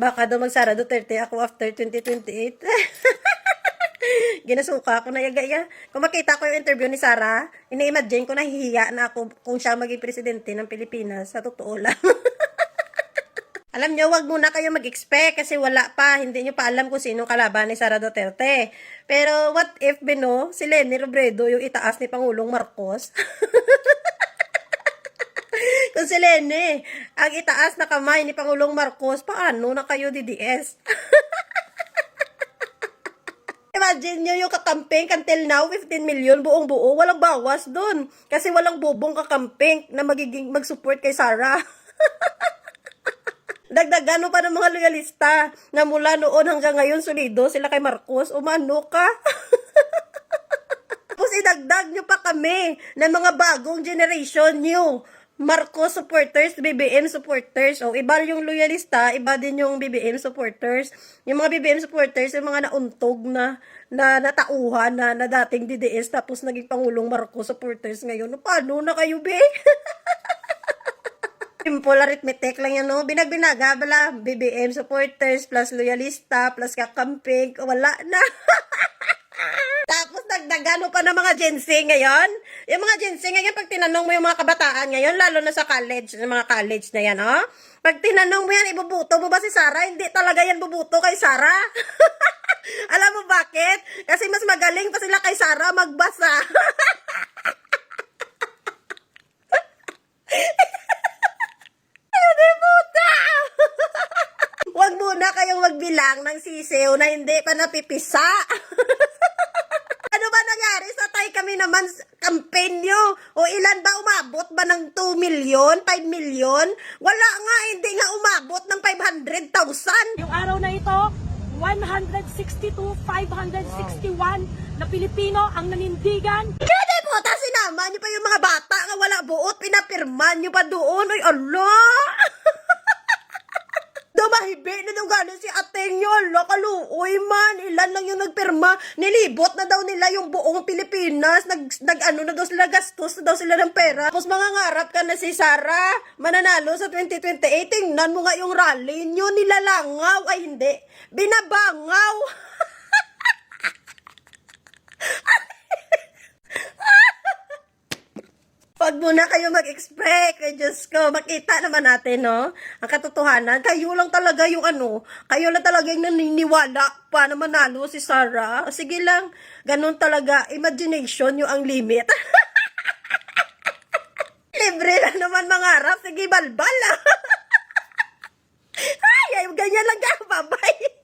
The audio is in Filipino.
Baka daw mag-Sara Duterte ako after 2028. Ginasuka ako na yagaya. Kung makita ko yung interview ni Sara, ini-imagine ko nahihiya na ako kung siya maging presidente ng Pilipinas. Sa totoo lang. Alam nyo, wag muna kayo mag-expect kasi wala pa. Hindi nyo pa alam kung sinong kalaban ni Sara Duterte. Pero what if, Bino, si Leni Robredo yung itaas ni Pangulong Marcos? Kung si Leni, ang itaas na kamay ni Pangulong Marcos, paano na kayo DDS? Imagine nyo yung kakamping until now, 15 million buong buo, walang bawas dun. Kasi walang bubong kakamping na mag-support kay Sara. Dagdagan pa ng mga loyalista na mula noon hanggang ngayon solido sila kay Marcos. Umano ka? Tapos idagdag nyo pa kami ng mga bagong generation new Marcos supporters, BBM supporters. O, iba yung loyalista, iba din yung BBM supporters. Yung mga BBM supporters, yung mga nauntog na natauhan na dating DDS tapos naging Pangulong Marcos supporters ngayon. Paano na kayo, be? Simple arithmetic lang yan, no? Binagbinaga, bala, BBM supporters, plus loyalista, plus kakamping, wala na. Tapos dagdagan pa ng mga Gen Z ngayon. Yung mga Gen Z ngayon, pag tinanong mo yung mga kabataan ngayon, lalo na sa college, yung mga college na yan, oh? Pag tinanong mo yan, ibubuto mo ba si Sara? Hindi talaga yan bubuto kay Sara. Alam mo bakit? Kasi mas magaling pa sila kay Sara magbasa. Huwag muna kayong magbilang ng sisiw na hindi pa napipisa. Ano ba nangyari sa tay kami naman campaign nyo? O ilan ba umabot ba ng 2 million, 5 million? Wala nga, hindi nga umabot ng 500,000. Yung araw na ito, 162,561 na Pilipino ang nanindigan. Kaya po, ta sinama nyo pa yung mga bata nga wala buot, pinapirman nyo pa doon. Ay, Allah! Mahibi na daw gano'n si ateng nyo. Ala, kaluoy man. Ilan lang yung nagpirma. Nilibot na daw nila yung buong Pilipinas. Ano na daw sila, gastos na daw sila ng pera. Tapos mangangarap ka na si Sara mananalo sa 2028. Tingnan mo nga yung rally nyo. Nilalangaw. Ay, hindi. Binabangaw. Wag muna kayo mag-expect. Ay, Diyos ko, makita naman natin, no? Ang katotohanan, kayo lang talaga yung kayo lang talaga yung naniniwala pa na manalo si Sara. Sige lang, ganun talaga, imagination yung ang limit. Libre lang naman mangarap, sige balbal. Ay, ganyan lang ka, bye-bye.